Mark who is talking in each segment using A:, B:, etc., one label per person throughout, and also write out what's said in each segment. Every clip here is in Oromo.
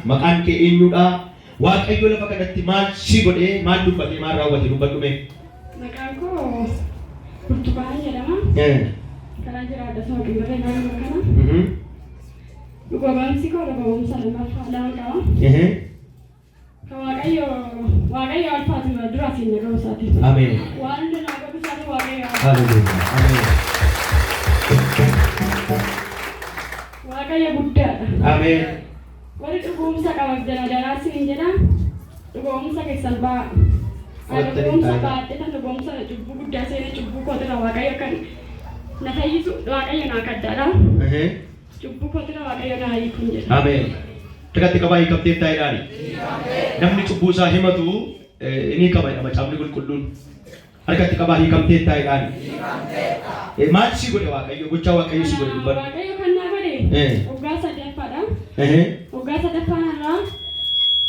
A: Maqaan kee eenyudha? Waaqayyo lafa kanatti maal si godhee maal dubbatee maal raawwate dubbadhume?
B: Maqaan koo Burtukaana jedhama. Karaa jiraadha sama qinxirree naannoo kana. Dhugoomsi koo dhugoomsa lammaffaa lama qaba. Ka Waaqayyo alfaati dura siin nagoo isaati.
A: Ameen.
B: Waan hundinaa godhu isaati Waaqayyo.
A: Hallelujah. Ameen.
B: Waaqayyo guddaadha.
A: Ameen.
B: Warri dhugoomsa qabaaf jala daraarsi hin jedha. Dhugoomsa keessan ba'a. Dhugoomsa baadhee tan dhugoomsa cubbuu guddaa seenee cubbuu kootirra Waaqayyo kan na fayyisu Waaqayyo naa kaddaadha. Cubbuu kootirra Waaqayyo naa hiikun jedha.
A: Ameen. Tegatti qabaa hiikamteef taa'edhaani. Namni cubbuu isaa himatu ni qaba macaafni qulqulluun. Harkatti qabaa hiikamteef taa'edhaani. Maal si godhe Waaqayyo? Gochaa Waaqayyo si godhe dubbadhu.
B: Waaqayyo kan naa godhe waggaa sadaffaadha. Waggaa sadaffaanarraa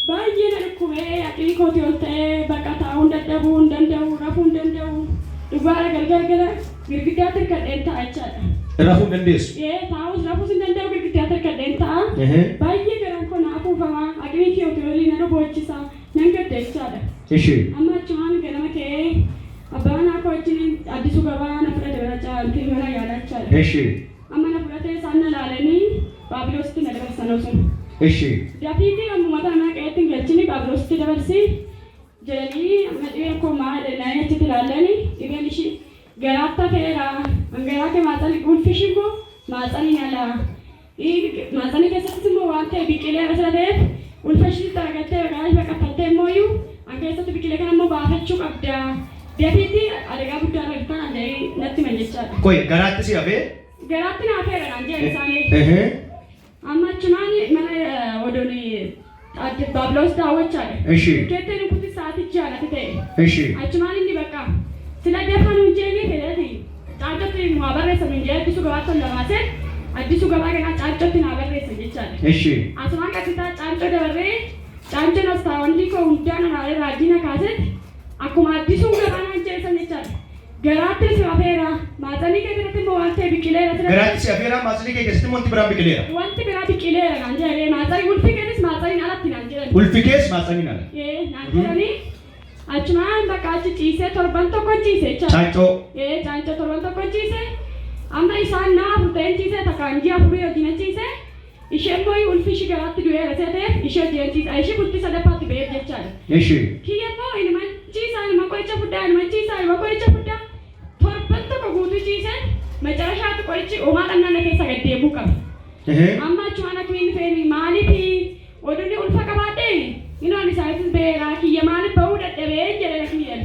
B: baay'ee na dhukkubee aqlii kootii ol ta'ee bakka taa'uu hin dadhabuu hin danda'u rafuu hin danda'u dhugaara galgala girgiddaatti hirkadheen ta'a jechaadha.
A: Rafuu hin dandeessu?
B: Taa'uus rafuus hin danda'u girgiddaatti hirkadheen ta'a. Baay'ee garaan koo naa afuufama aqlii kootii olii na boojjisa nan gadda jechaadha. Amma achumaan ganama ka'ee abbaa naa koo wajjin addisu gabaa na fudhate bara caaltii mana yaalaa jechaadha. Amma na fudhatee isaan na laalanii baabiloositti na dabarsan osoo. Dafiitii ammumata nama qeetti hin galchini baabiloositti dabarsi jedhanii amma dhibeen koo maal jedhanii achitti ilaalanii dhibeen ishii garaatti hafeera hangaraa kee maaxanii ulfishi immoo maaxanii alaa maaxanii keessattis immoo waan ta'e biqilee irra ta'eef ulfa ishiitti argattee garaa baqattattee immoo iyyuu an keessatti biqilee kana immoo baafachuu qabda. Dafiitii adagaa guddaa irra dhufan anda'ee natti himan jechaadha.
A: Koye garaatti si hafee?
B: Garaatti na hafeera naan jedhan isaanii. Amma achumaan mana odooni baabiloos daawwachaadha. Keetteen kuti sa'aatii jaalate ta'e. Achumaan inni bakka sila dafan hojjeenii fedhati caaccatti waa barreessan hin jedhe addisu gabaatti ol lamaasee addisu gabaa kanaa caaccatti naa barreessan jechaadha. Asumaan qabsiisaa caaccoo dabarree caaccoon as taa'anii koo hundaan anaalee raajina kaasetti akkuma addisuu gabaa naan jedhesan jechaadha. Garaatti si hafeera maaxanii keessatti immoo waan ta'e biqileera.
A: Garaatti si hafeera maaxanii keessatti immoo wanti biraa biqileera.
B: Wanti biraa biqileera naan jedhanii maaxanii ulfi keessis maaxanii alatti naan jedhani.
A: Ulfi keessa maaxanii ala.
B: Naan jedhanii achumaan bakka achi ciisee torban tokko ciisee jechaadha.
A: Caancoo.
B: Caancoo torban tokko ciisee amma isaan naaf ta'een ciisee takkaan ji'a afurii wajjin ciisee ishee immoo ulfi ishii garaatti du'eera ta'eef ishee wajjin ciisaa ishee bultii sadaffaatti ba'eef jechaadha. Kiyya immoo ilma ciisaa ilma qoricha fuddaa ilma ciisaa ilma qoricha fuddaa. Torban tokko guutuu ciisee macarashaatti qorichi uumaa dhannaana keessa gad deebuu qaba. Amma achumaan akka inni feeni maaliifi oduun ulfa qabaadhee inoon isaaniitis beeraa kiyya maaliif bahuu dadhabee jedhe kiyyan.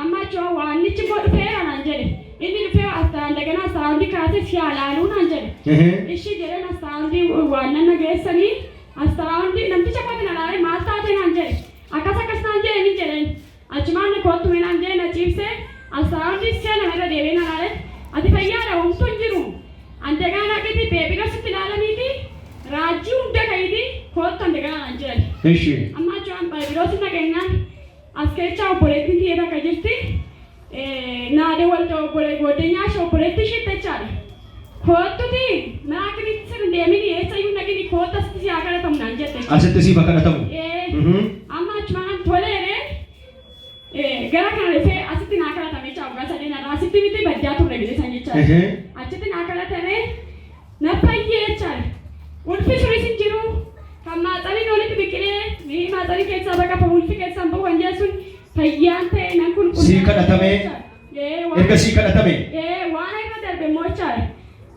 B: Amma achumaan waannichi immoo dhufeera naan jedhe. Inni dhufee asxaan daganaa asxaandii kaasee si ilaaluu naan jedhe. Ishii jedhan asxaandii waannan nageessanii asxaandii namticha kootiin alaalee maal taate naan jedhe. Akkas naan jedhe ni jedhen. Achumaan kootume naan jedhe na ciibsee asxaandii seena irra deebiin alaalee ati fayyaadha homtuu hin jiru. Andagaan haqiti beebiloositti ilaalaniiti raajii hunda ka'iti koottu andagaan naan jedhan. Amma achumaan beebiloositti nageenyaan as keessaa obboleettiin ta'ee bakka jirti. Naadee walta godeenyaa ishee obboleetti isheetti jechaadha. Koottuti maakinitti sirri deemini eessayyuu nagini kootta asitti si haa kadhatamu naan jette.
A: Asitti si haa kadhatamu.
B: Amma achumaan toleere gara kana dhufee asitti naa kadhatame jecha waggaa sadeen irraa asitti miti baddaa turre bilisan jechaadha. Achitti naa kadhatame na fayyee jechaadha. Ulfi sunis hin jiru kan maaxanii olitti biqilee maaxanii keessaa baqafa ulfi keessaan bahu kan jedhu fayyaan ta'e nan qulqulluu.
A: Sii kadhatame. Erga sii kadhatame.
B: Waan irra darbe immoo jechaadha.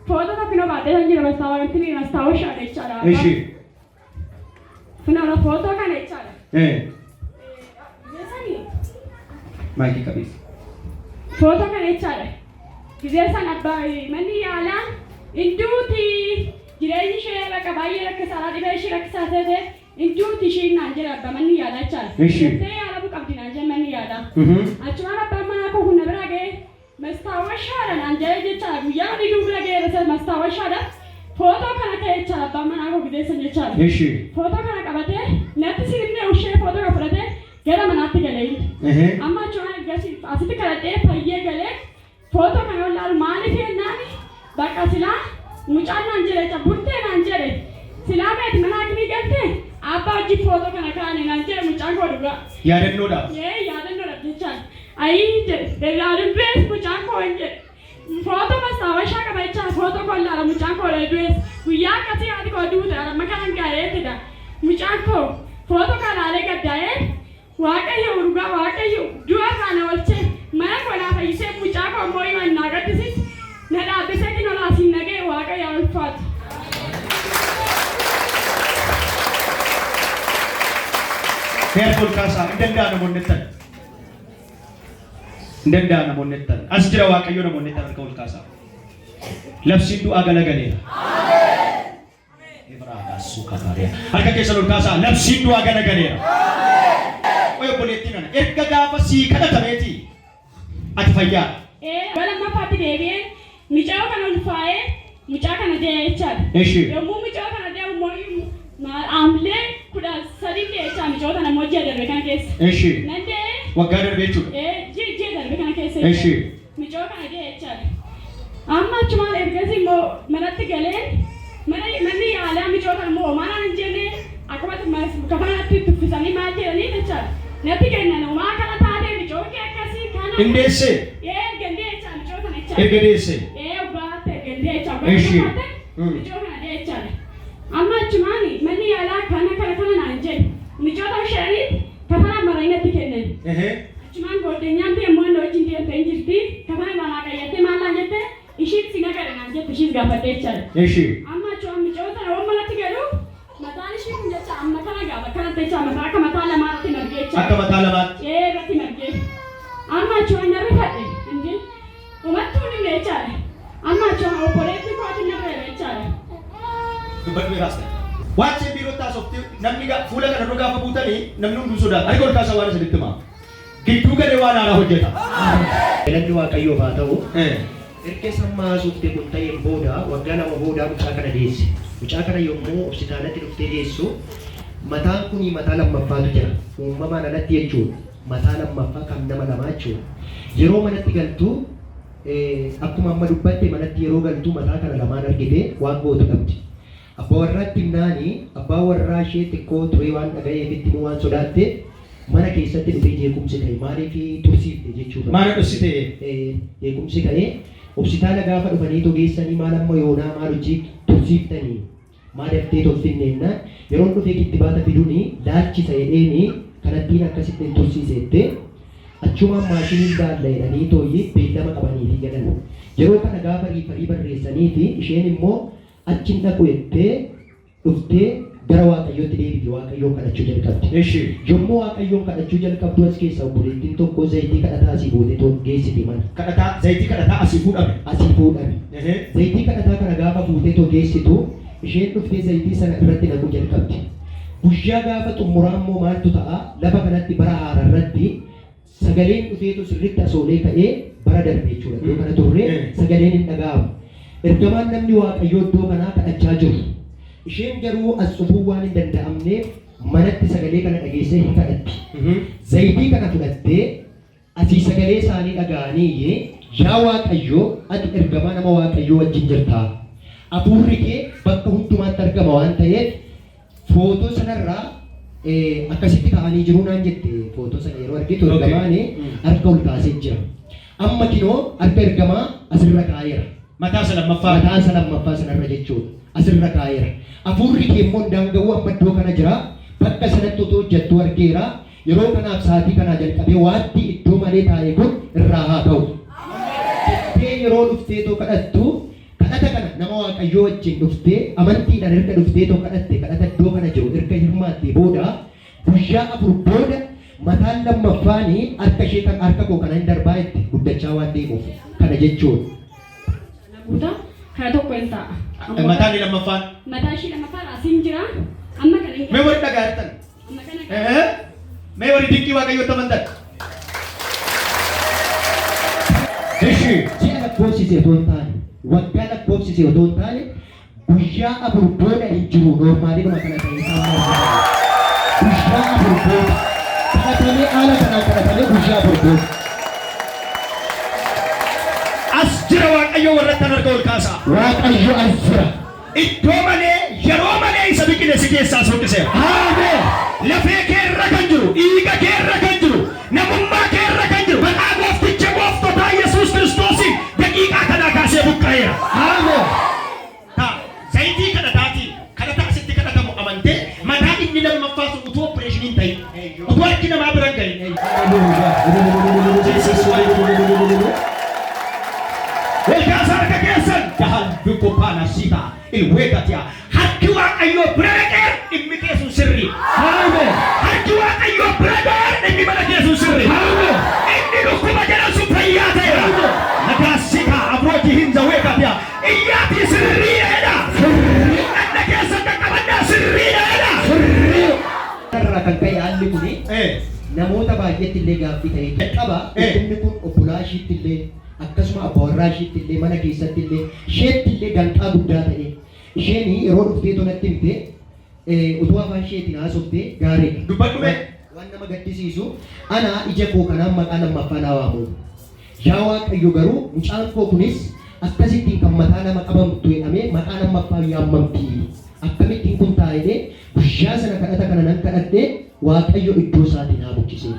B: Footoo tokko baatee kan jiru mastaawaa shaadha jechaadha. Funaana footoo kana jechaadha.
A: Maayikii qabeessa.
B: Footoo kana jechaadha. Gizee sana manni yaalaa hinduuti jireenyi ishee bakka baay'ee rakkisaadha dhibee ishee rakkisaa ta'e hinduuti isheen naan jedha abbaa manni yaalaa jechaadha. Jettee yaaluu qabdi naan jedha manni yaalaa. Achumaan abbaan manaa koo humna bira ga'ee mastaawaa shaadha naan jedha jechaadha guyyaa dhiguu bira ga'ee mastaawaa shaadha. Footoo kana ta'e jechaadha abbaan manaa koo gideessan jechaadha. Footoo kana qabatee natti sirimnee ushee footoo kana fudhatee gara manaatti galee. Amma achumaan asitti kadhadhee fayyee galee footoo kana olaalu maaliif jennaani bakka silaa mucaan naan jedhe bultee naan jedhe silaa meeti mana akkamii galtee Abbaa hojii footoo kana kaane naan jedhe mucaan koo dhugaa.
A: Yaadannoodhaaf.
B: Yaadannoodhaaf jechaan. Ayii ilaaluu du'ees mucaan koo hin jedhe. Footoo mastaawashaa qaba jechaan footoo koo ilaala mucaan koo du'ees. Guyyaa akkasii haati koo duute amma kanan gaa'eetidha. Mucaan koo footoo kanaalee gaddaa'ee Waaqayyo dhugaa Waaqayyo du'a kana oolchee mana koo naa fayyisee mucaa koo immoo himan naa gaddisiis na dhaabbisee kinolaa siin nagee Waaqayyo ulfaatu.
A: Careful kasa, indanda namoonni tan. Indanda namoonni tan. As jira Waaqayyo namoonni tan harka ol kaasaa. Labsiin du'aa galagaleera. Ameen. Ibrahima suukataariya. Harka keessa ol kaasaa. Labsiin du'aa galagaleera. Ameen. Oyo boleettiin ana. Erga gaafa sii kadhatameeti. Ati fayyaa.
B: Balammaa faatti deebi'ee mucaa kana ulfaa'ee mucaa kana jechaadha.
A: Eshi.
B: Yommuu mucaa kana deemu moo'ii Amlee kuda sadi keessa mijoota nama hojii darbe kana keessa.
A: Eshi.
B: Nandee.
A: Waggaa darbe jechuudha.
B: Jii darbe kana keessa.
A: Eshi.
B: Mijoo kana jechaadha. Amma achumaan ergasii immoo manatti galee manni yaalaa mijoo kana immoo maanaan hin jenne akkuma kafanatti tuffisanii maal jedhanii jechaadha. Natti kennan uumaa kana taatee mijoo kee akkasii kana.
A: Indeessee.
B: Gandee jechaa mijoo kana jechaadha.
A: Ergadeessee.
B: Baate gandee jechaa.
A: Eshi.
B: Mijoo kana jechaadha. Amma achumaan manni yaalaa kana naan jedhe mijoota shaniit kafana marainatti kennan. Achumaan gooddeenyaan ta'e immoo inni wajjin deemtee hin jirti kafana manaa qayyattee maallaan jette ishiit si nagare naan jette ishiis gaafadhee jechaadha. Amma achumaan mijoota roon manatti galu mataan ishii kun jecha amma kana gaafa kanatti jecha mataa akka mataa lamaatti margee jechaadha.
A: Akka mataa lamaatti.
B: Irratti margee. Amma achumaan narra fadhe inni umattuu ni jechaadha. Amma achumaan obboleetti kootiin narra jechaadha.
A: Dubbadhu raasta. Waan isheen biiroo taasofte namni fuula kana dura gaafa buutanii namni hunduu sodaata. Harka ol kaasaa waan isinitti himaa. Gidduu galee waan haaraa hojjeta.
C: Galanni Waaqayyoof haa ta'u. Erga sammaa suuftee kun ta'een booda waggaa lama booda mucaa kana deesse. Mucaa kana yommuu hospitaalatti dhuftee deessu mataan kun mataa lammaffaatu jira. Uumamaan alatti jechuudha. Mataa lammaffaa kan nama lamaa jechuudha. Yeroo manatti galtu akkuma amma dubbatte manatti yeroo galtu mataa kana lamaan argite waan gootu qabdi. Abbaa warraatti himnaani abbaa warraa ishee xiqqoo ture waan dhaga'eefitti immoo waan sodaatte mana keessatti dhufee jeequmsi ta'e maaliif tursiifte jechuudha.
A: Maal dhussite?
C: Jeequmsi ta'e hospitaala gaafa dhufanii togeessanii maal amma yoonaa maal hojii tursiiftanii maal daftee tolfinneenna yeroo dhufee kittibaata fiduuni laachisa jedheeni kanattiin akkasitti tursiiseette achumaan maashiniin daalla jedhanii tooyyi beellama qabaniifi jedhan. Yeroo kana gaafa riifarii barreessanii fi isheen immoo achin dhaqu jettee dhuftee gara Waaqayyootti deebite Waaqayyoon kadhachuu jalqabde. Yommuu Waaqayyoon kadhachuu jalqabdu as keessa obboleettiin tokko zayitii kadhataa asii fuutee geessiti mana.
A: Zayitii kadhataa asii fuudhame.
C: Asii fuudhame. Zayitii kadhataa kana gaafa fuutee geessitu isheen dhuftee zayitii sana irratti naquu jalqabdi. Guyyaa gaafa xumuraa immoo maaltu ta'a lafa kanatti bara haara irratti sagaleen dhufeetu sirriitti asoolee ka'ee bara darbe jechuudha. Iddoo kana turre sagaleen hin dhaga'amu. Ergamaan namni Waaqayyoo iddoo kanaa kadhachaa jiru. Isheen garuu as dhufuu waan hin danda'amneef manatti sagalee kana dhageessee hin kadhatti. Zayitii kana fudhattee asii sagalee isaanii dhaga'anii yaa Waaqayyoo ati ergamaa nama Waaqayyoo wajjin jirtaa. Hafuurri kee bakka hundumaatti argama waan ta'eef footoo sanarraa akkasitti ka'anii jiru naan jette. Footoo sana yeroo argitu ergamaan harka ol kaasee jira. Amma kinoo harka ergamaa asirra kaa'eera.
A: Mataa isa
C: lammaffaa sanarra jechuudha. Asirra kaa'eera. Hafuurri kee immoo daangawuu amma iddoo kana jira. Bakka sanatti otoo hojjettu argeera. Yeroo kanaaf sa'aatii kanaa jalqabee waanti iddoo malee taa'e kun irraa haa ka'u. Jettee yeroo dhuftee too kadhattu kadhata kana nama Waaqayyoo wajjin dhuftee amantiidhaan erga dhuftee too kadhatte kadhata iddoo kana jiru erga hirmaattee booda guyyaa afur booda mataan lammaffaanii harka ishee kan harka koo kana hin darbaa itti guddachaa waan deemuuf kana jechuudha.
B: Namoota kana tokko hin ta'a.
A: Mataan lammaffaan.
B: Mataa ishee lammaffaan asiin jira. Amma kana hin
A: mee warri dhagaa'ettan.
B: Amma kana.
A: Mee warri dinqii Waaqayyootti amantan.
C: Ji'a lakkoofsisee otoo hin taane waggaa lakkoofsisee otoo hin taane guyyaa afur booda hin jiru noormaalidhuma kana ta'e guyyaa afur booda kadhatamee haala kanaan kadhatamee guyyaa afur booda.
A: As jira Waaqayyoo warratti harka ol kaasaa.
C: Waaqayyo as jira.
A: Iddoo malee yeroo malee isa biqile si keessaa soqqiseera.
C: Ameen.
A: Lafee kee irra kan jiru, dhiiga kee irra kan jiru, namummaa kee irra kan jiru, maqaa goofticha gooftotaa Yesuus Kiristoosiin daqiiqaa kanaa kaasee buqqa'eera.
C: Ameen.
A: Zayitii kadhataatiin kadhataa asitti kadhatamu amantee mataa inni lammaffaa sun utuu opereeshiniin ta'e utuu harki namaa bira hin ga'in. Welkaasa harka keessan dahan biqophaana siita ilweetatia harki waaqayyoo bira dhaqee dhimmi keessun sirrii.
C: Ameen.
A: Harki waaqayyoo bira dhaqee dhimmi mana keessun sirrii.
C: Ameen.
A: Inni dhukkuma jedhan sun fayyaa ta'eera. Nagaa siita abrooti hin zaweekatia iyyaati sirriidha. Dhagna keessan qaqqabannaa sirriidha.
C: Irraa kan ka'e haalli kuni namoota baay'eetti illee gaaffii ta'e qaqqaba. Inni kun obbolaa ishiitti illee akkasuma abbaa ishiitti illee mana keessatti illee isheetti illee ganqaa guddaa ta'e isheen yeroo dhuftee tonatti himte utuu afaan isheetiin haasoftee gaariidha.
A: Dubbadhu mee.
C: Waan nama gaddisiisu ana ija koo kanaan maqaa lammaffaa naa waamu. Yaa Waaqayyo garuu mucaan koo kunis akkasittiin kan mataa nama qabamtu jedhamee maqaa lammaffaa yaammamti. Akkamittiin kun taa'ee guyyaa sana kadhata kana nan kadhadhee Waaqayyo iddoo isaatiin haa buqqisee.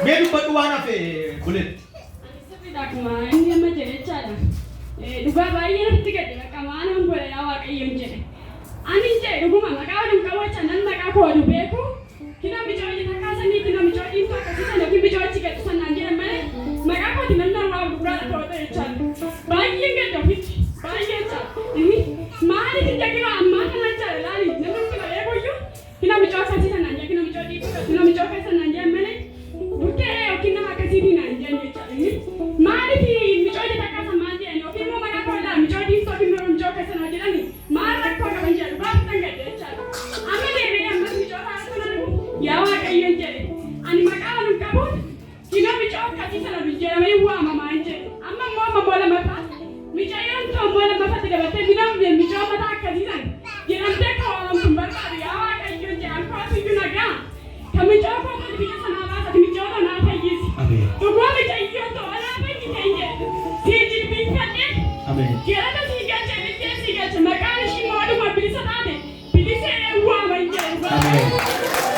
A: Mee dubbadhu waan hafe buletti.
B: Akkuma inni amma jedhechaadha. Dhugaa baay'ee natti gadhe bakka maanaan godhe yaa Waaqayyoon jedhe. Ani jedhe dhuguma maqaa waliin qabacha nan maqaa koo waliin beeku. Kina bijoolli takkaasanii kina bijoolli hin akkasiisan yookiin bijoolli gadhu sanaan jedhan malee maqaa kooti nan narraa gurguraadha ta'uu jechaadha. Baay'een gadda ofitti baay'ee jechaadha. Maaliif hin jagina ammaa kana jechaadha laali namni kun eeguyyuu kina bijoolli akkasiisan naan jedhe kina bijoolli akkasiisan naan jedhan malee bukkee yookiin nama akkasiitiin naan jedhan jechaadha. Maaliif bijoolli takkaasan maal jedhan yookiin immoo maqaa koo ilaa bijoolli yookiin bijoolli akkasiisan naan jedhani maal rakkoo qaban jedhu baay'ee gadda jechaadha. Amma deebi'ee ammas bijoolli yaa Waaqayyoon jedhe ani maqaa waliin qabuun kina bijoolli akkasiisan jedhamee waamamaa jedhe. Amma immoo ammoo lammaffaa Micaayyoon tokko lammaffatti dabalatee bijoolli mataa akkasiisan jedhamtee kan waamamtu barbaadu yaa Waaqayyoon jedhe alfaasiyyuu nagaa kan micaayyoon tokko biyya sanaa baasati micaayyoon naa fayyisi. Dhugaa micaayyoon tokko naa fayyisee jedhe sii jilbiifadhee jedhata sii galche biddee sii galche maqaan ishii mooduma bilisa taate bilisee waaman jedhe.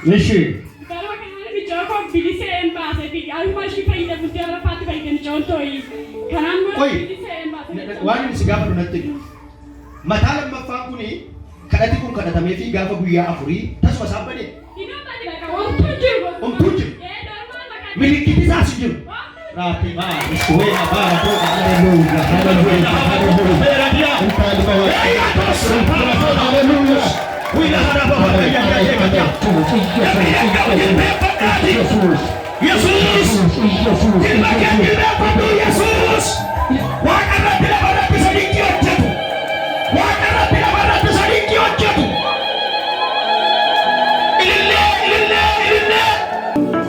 A: Nishi.
B: Kalau kan bicara bilisee en baase fi aluma ishii fayyada buddee lafaatti fayyada micaayyoon ta'ii kanaan
A: Oi.
B: bilisee en baase.
A: Waan inni si gaafa dhunatti mataa lammaffaan kuni kadhati kun kadhatamee fi gaafa guyyaa afurii tasuma isaan badee omtuu jiru milikkiti isaas jiru raafii baa ishwee baa toota haleluuya haleluuya haleluuya haleluuya wila haraba haleluuya Yesus ilma keenyaa qabdu Yesus waan irratti lafarratti sadiitti hojjetu waan irratti lafarratti sadiitti hojjetu ilillee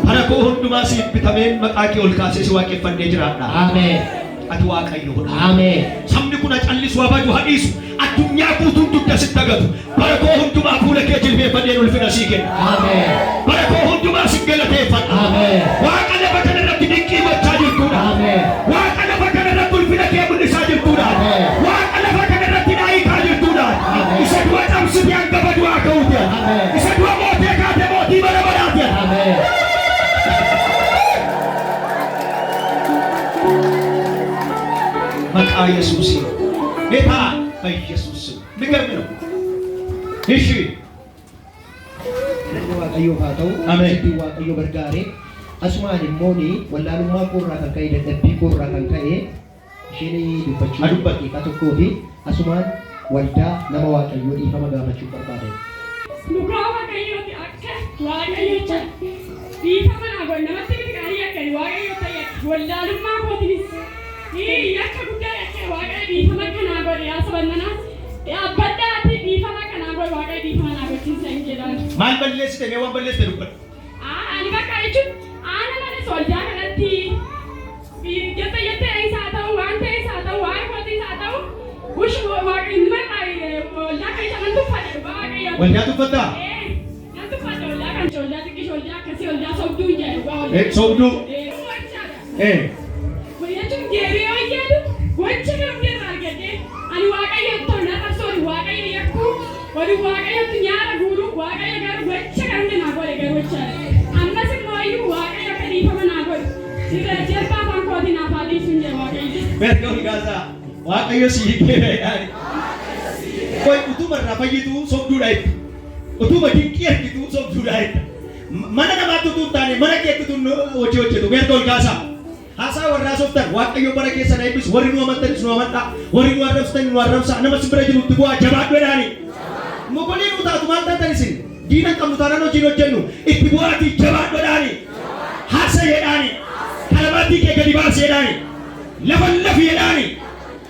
A: hara koo hundumaa siif bitamee maqaa kee ol kaasee si waaqeffannee jiraadha.
C: Ameen.
A: Ati Waaqayyoodha.
C: Ameen.
A: Sabni kun callisu abaju hadhiisu addunyaa guutuun dugda sitti agatu bara koo hundumaa fuula kee jilbeeffannee ulfina sii kenna.
C: Ameen.
A: Bara koo hundumaa si galateeffadha.
C: Ameen.
A: Waaqa lafa kana irratti dinqii gochaa jirtuudha.
C: Ameen.
A: Waaqa lafa kana irratti ulfina kee mul'isaa jirtuudha.
C: Ameen.
A: Waaqa lafa kana irratti naayikaa jirtuudha.
C: Ameen.
A: Isa du'a cabsitee hangafa du'aa ka'uuti.
C: Ameen.
A: Isa du'a mootee kaatee mootii bara baraati.
C: Ameen.
A: Maqaa Yesuusiin. Beekaa Yesuusiin. Migamni no. Ishi.
C: Waaqayyo haa ta'u.
A: Ameen.
C: Itti Waaqayyo gargaaree asumaan immoo wallaalummaa koorraa kan ka'e dadhabbii koorraa kan ka'e isheen dubbachuu daqiiqaa tokkoo fi asumaan waldaa nama Waaqayyoo dhiifama gaafachuu barbaadan.
B: Dhugaa Waaqayyooti akka Waaqayyocha dhiifama naa godhe namatti miti qaanii akkani Waaqayyo ta'e wallaalummaa kootinis yakka guddaa yakka Waaqayyo dhiifama kanaa godhe yaa sabannanaa dhaabbadhaati dhiifama kanaa godhe Waaqayyo dhiifama naa gochiinsa hin jedhan.
A: Maal balleessite mee waan balleessite dubbadhu.
B: Ani bakka jechuun aana malee waldaa kanatti jettee isaa ta'u waan ta'e isaa ta'u waan kooti isaa ta'u bush Waaqayyo waldaa kan isa nan tuffate Waaqayyo
A: Waldaa tuffataa?
B: Nan tuffata waldaa kan waldaa xiqqii waldaa akkasii waldaa sobduu jedhu.
A: Sobduu?
B: Jechuun deebi'ee hojjetu gocha kan hundeerraa argadde ani waaqayyoon ta'u na qabsooni waaqayyo yakkuu wali waaqayyotti nyaara guuru waaqayyo garuu gocha kan hunde naa godhe garuu jechaadha. Ammas immoo iyyuu waaqayyo akka dhiifama naa godhu sirra jebbaa afaan kootii naaf haa dhiisuun jedhe waaqayyo.
A: Beekamu gaasaa waaqayyo si hiikeedhaan. Koi utuma irraa fayyitu sobduudha jechuudha. Utuma dinqii argitu sobduudha jechuudha. Mana namaatti utuu hin taane mana keetti hojii hojjetu beekamu gaasaa. Haasaa warraa softan waaqayyo bara keessa na eebbisu warri nu amantanis nu amantaa warri nu arrabsatan nu arrabsaa nama simbira jirutti bu'aa jabaadhu jedhaani. Mokolee nu taatu maal taatan isin diina qabnu taanaan hojiin hojjennu itti bu'aatii jabaadhu jedhaani. Haasa jedhaani kalabaatii kee gadi baasi jedhaani lafan lafi jedhaani.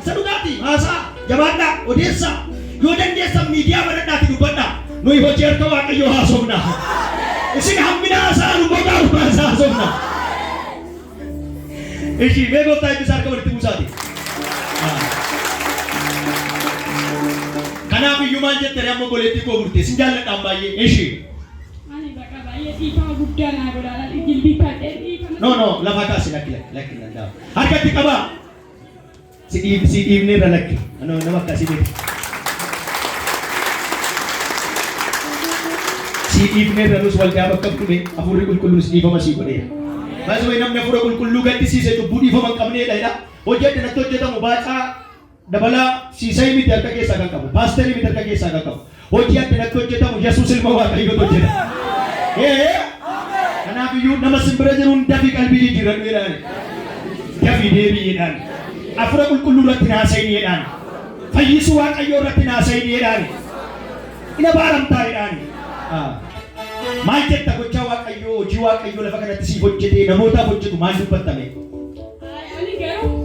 A: Isa dhugaati haasaa jabaadhaa odeessaa yoo dandeessan miidiyaa banadhaati dubbadhaa nuyi hojii harka waaqayyoo haasofna. Isin hammina haasaa nu boqaa haasaa haasofna. Ishi beekota itti harka walitti buusaati. Kanaaf iyyuu maal jettanii amma goleettii koo burtee sin jaalladhaan baay'ee. Ishi.
B: Ani bakka baay'ee dhiifama guddaa naa godhaa jilbiifadhee dhiifama.
A: No lafa kaasi lakki danda'a. Harkatti qabaa. Si dhiibnee irra lakki. Nama akkasii beeku. Si dhiibnee irra nus waldaa bakka dhume hafuurri qulqulluun si dhiifama sii godheera. Baay'ee namni hafuura qulqulluu gaddisiise cubbuu dhiifama hin qabneedha. Hojjette natti hojjetamu baacaa dabalaa siisee miti harka keessaa kan qabu. Paasterii miti harka keessaa kan qabu. Hojii adda natti hojjetamu Yesuus ilma Waaqayyootu hojjeta. Kanaaf iyyuu nama simbira jiruun dafii qalbii jijjiirradhu jedhaan. Dafii deebi'eedhaan. Hafuura qulqulluu irratti naasa'in jedhaan. Fayyisuu Waaqayyoo irratti naasa'in jedhaan. Ina baaramtaa jedhaan. Maal jetta gochaa waaqayyoo hojii waaqayyoo lafa kanatti siif hojjetee namootaaf hojjetu maal dubbattame?
B: Ani garuu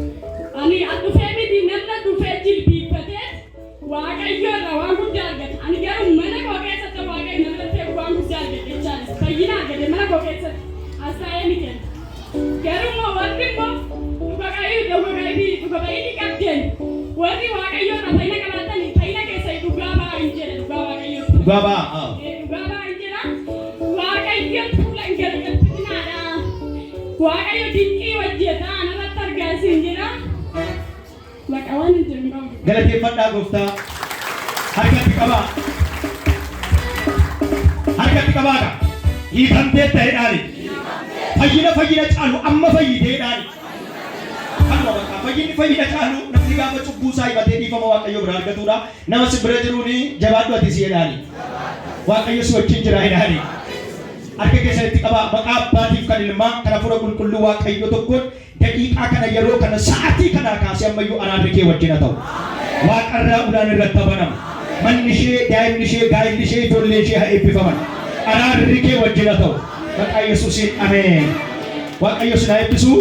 B: ani dhufee miti namni dhufee jilbiiffatee waaqayyoo irraa waan guddaa argata. Ani garuu mana koo keessatti waaqayyo nama dhufee waan guddaa argate jechaadha. Fayyina argate mana koo keessatti as taa'ee ni kenna. Garuu immoo warri immoo dhuga baay'ee qabdeen warri waaqayyoo irraa fayyina qabaatanii fayyina keessaa dhugaa ba'aa hin jedhe dhugaa waaqayyoo.
A: Dhugaa ba'aa.
B: Dhugaa ba'aa hin jedha. Waaqayyo fuula galgalfitinaadha. Waaqayyo dinqii hojjetaa namatti argaasiin jira. Bakka waan hin jiru qabu.
A: Galateeffadhaa gooftaa. Harkatti qabaa. Harkatti qabaadha. Hiikamtee ta'eedhaani. Fayyina caalu amma fayyiteedhaani. Kanuma bakka fayyina caalu namni gaafa cubbuu isaa himatee dhiifama waaqayyo biraa argatuudha. Nama si bira jiruuni jabaadhu ati si'eedhaani. Waaqayyo si wajjin jira jedhaani. Harka keessatti qabaa maqaa abbaatiif kan ilmaa kan hafuura qulqulluu waaqayyo tokkoon daqiiqaa kana yeroo kana sa'aatii kana kaasee ammayyuu araarri kee wajjin haa ta'u. Waaqarraa ulaan irratti banama. Manni ishee, daa'imni ishee, gaa'illi ishee, ijoollee ishee haa eebbifaman. Araarri kee wajjin haa ta'u. Maqaa Yesuusiin ameen. Waaqayyo si haa eebbisu.